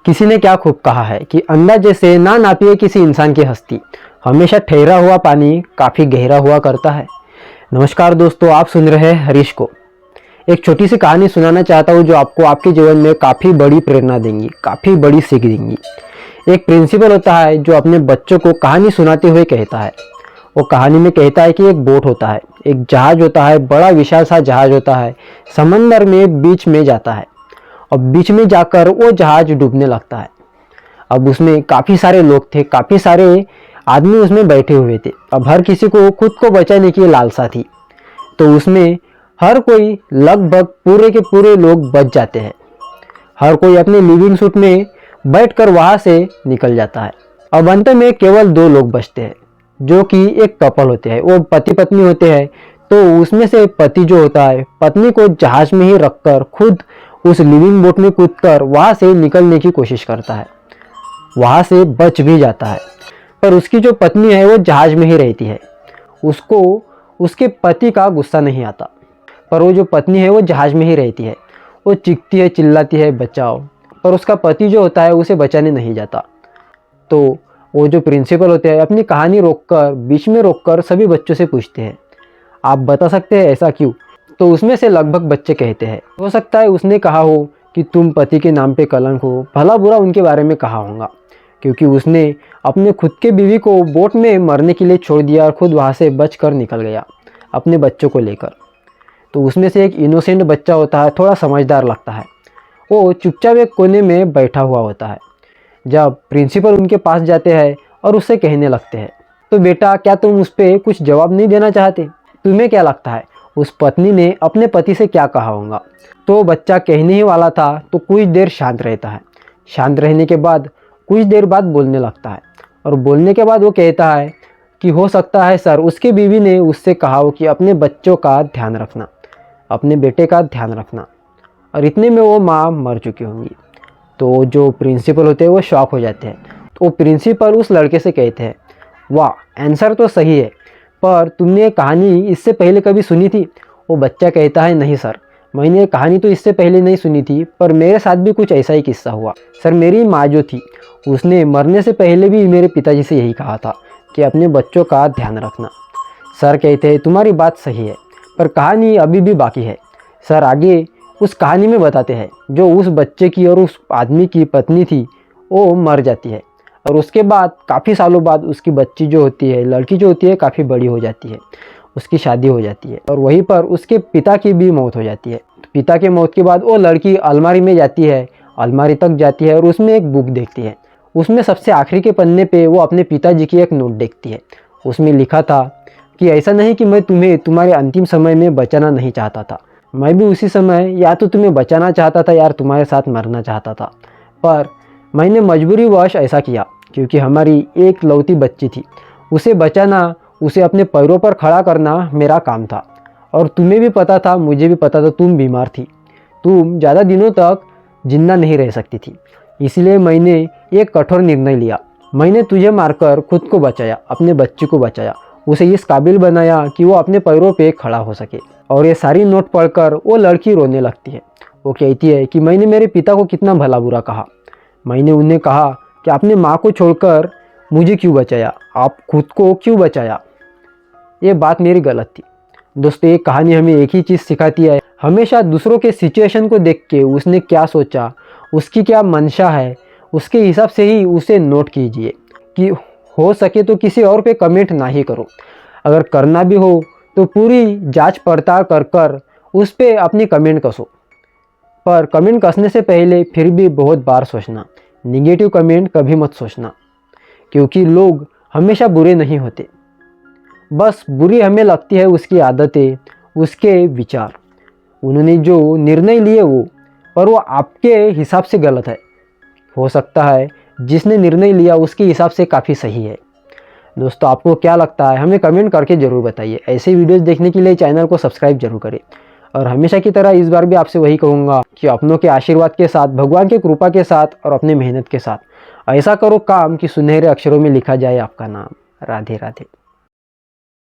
किसी ने क्या खूब कहा है कि अंदाजे से ना नापिए किसी इंसान की हस्ती, हमेशा ठहरा हुआ पानी काफ़ी गहरा हुआ करता है। नमस्कार दोस्तों, आप सुन रहे हैं हरीश को। एक छोटी सी कहानी सुनाना चाहता हूँ जो आपको आपके जीवन में काफ़ी बड़ी प्रेरणा देंगी, काफ़ी बड़ी सीख देंगी। एक प्रिंसिपल होता है जो अपने बच्चों को कहानी सुनाते हुए कहता है। वो कहानी में कहता है कि एक बोट होता है, एक जहाज होता है, बड़ा विशाल सा जहाज होता है, समंदर में बीच में जाता है और बीच में जाकर वो जहाज डूबने लगता है। अब उसमें काफ़ी सारे लोग थे, काफ़ी सारे आदमी उसमें बैठे हुए थे। अब हर किसी को खुद को बचाने की लालसा थी, तो उसमें हर कोई लगभग पूरे के पूरे लोग बच जाते हैं। हर कोई अपने लिविंग सूट में बैठकर वहाँ से निकल जाता है। अब अंत में केवल 2 लोग बचते हैं जो कि एक कपल होते हैं, वो पति पत्नी होते हैं। तो उसमें से पति जो होता है पत्नी को जहाज में ही रखकर खुद उस लिविंग बोट में कूदकर वहाँ से निकलने की कोशिश करता है, वहाँ से बच भी जाता है। पर उसकी जो पत्नी है वो जहाज में ही रहती है। उसको उसके पति का गुस्सा नहीं आता, पर वो जो पत्नी है वो जहाज में ही रहती है। वो चीखती है, चिल्लाती है बचाओ, पर उसका पति जो होता है उसे बचाने नहीं जाता। तो वो जो प्रिंसिपल होते हैं अपनी कहानी रोककर, बीच में रोककर सभी बच्चों से पूछते हैं, आप बता सकते हैं ऐसा क्यों? तो उसमें से लगभग बच्चे कहते हैं, हो सकता है उसने कहा हो कि तुम पति के नाम पे कलंक हो, भला बुरा उनके बारे में कहा होगा, क्योंकि उसने अपने खुद के बीवी को बोट में मरने के लिए छोड़ दिया और खुद वहाँ से बच कर निकल गया अपने बच्चों को लेकर। तो उसमें से एक इनोसेंट बच्चा होता है, थोड़ा समझदार लगता है। वो चुपचाप एक कोने में बैठा हुआ होता है। जब प्रिंसिपल उनके पास जाते हैं और उससे कहने लगते हैं, तो बेटा क्या तुम उस पर कुछ जवाब नहीं देना चाहते? तुम्हें क्या लगता है उस पत्नी ने अपने पति से क्या कहा होगा? तो बच्चा कहने ही वाला था तो कुछ देर शांत रहता है। शांत रहने के बाद कुछ देर बाद बोलने लगता है, और बोलने के बाद वो कहता है कि हो सकता है सर उसकी बीवी ने उससे कहा हो कि अपने बच्चों का ध्यान रखना, अपने बेटे का ध्यान रखना, और इतने में वो माँ मर चुकी होंगी। तो जो प्रिंसिपल होते हैं वो शॉक हो जाते हैं। तो प्रिंसिपल उस लड़के से कहते हैं, वाह आंसर तो सही है, पर तुमने ये कहानी इससे पहले कभी सुनी थी? वो बच्चा कहता है, नहीं सर, मैंने ये कहानी तो इससे पहले नहीं सुनी थी, पर मेरे साथ भी कुछ ऐसा ही किस्सा हुआ। सर मेरी माँ जो थी उसने मरने से पहले भी मेरे पिताजी से यही कहा था कि अपने बच्चों का ध्यान रखना। सर कहते हैं तुम्हारी बात सही है, पर कहानी अभी भी बाकी है। सर आगे उस कहानी में बताते हैं जो उस बच्चे की और उस आदमी की पत्नी थी वो मर जाती है, और उसके बाद काफ़ी सालों बाद उसकी बच्ची जो होती है, लड़की जो होती है, काफ़ी बड़ी हो जाती है, उसकी शादी हो जाती है, और वहीं पर उसके पिता की भी मौत हो जाती है। पिता के मौत के बाद वो लड़की अलमारी में जाती है, अलमारी तक जाती है और उसमें एक बुक देखती है। उसमें सबसे आखिरी के पन्ने पे वो अपने पिताजी की एक नोट देखती है। उसमें लिखा था कि ऐसा नहीं कि मैं तुम्हें तुम्हारे अंतिम समय में बचाना नहीं चाहता था, मैं भी उसी समय या तो तुम्हें बचाना चाहता था या तुम्हारे साथ मरना चाहता था, पर मैंने मजबूरीवश ऐसा किया क्योंकि हमारी एक लौती बच्ची थी। उसे बचाना, उसे अपने पैरों पर खड़ा करना मेरा काम था, और तुम्हें भी पता था, मुझे भी पता था, तुम बीमार थी, तुम ज़्यादा दिनों तक जिंदा नहीं रह सकती थी। इसलिए मैंने एक कठोर निर्णय लिया, मैंने तुझे मारकर खुद को बचाया, अपने बच्चे को बचाया, उसे इस काबिल बनाया कि वो अपने पैरों पे खड़ा हो सके। और ये सारी नोट पढ़कर वो लड़की रोने लगती है। वो कहती है कि मैंने मेरे पिता को कितना भला बुरा कहा, मैंने उन्हें कहा कि आपने माँ को छोड़कर मुझे क्यों बचाया, आप खुद को क्यों बचाया, ये बात मेरी गलत थी। दोस्तों ये कहानी हमें एक ही चीज़ सिखाती है, हमेशा दूसरों के सिचुएशन को देख के उसने क्या सोचा, उसकी क्या मंशा है, उसके हिसाब से ही उसे नोट कीजिए। कि हो सके तो किसी और पे कमेंट ना ही करो, अगर करना भी हो तो पूरी जांच पड़ताल कर कर उस पर अपनी कमेंट कसो, पर कमेंट कसने से पहले फिर भी बहुत बार सोचना, निगेटिव कमेंट कभी मत सोचना, क्योंकि लोग हमेशा बुरे नहीं होते, बस बुरी हमें लगती है उसकी आदतें, उसके विचार, उन्होंने जो निर्णय लिए वो, पर वो आपके हिसाब से गलत है। हो सकता है जिसने निर्णय लिया उसके हिसाब से काफ़ी सही है। दोस्तों आपको क्या लगता है हमें कमेंट करके ज़रूर बताइए। ऐसे वीडियोस देखने के लिए चैनल को सब्सक्राइब जरूर करें, और हमेशा की तरह इस बार भी आपसे वही कहूँगा कि अपनों के आशीर्वाद के साथ, भगवान की कृपा के साथ और अपने मेहनत के साथ ऐसा करो काम कि सुनहरे अक्षरों में लिखा जाए आपका नाम। राधे राधे।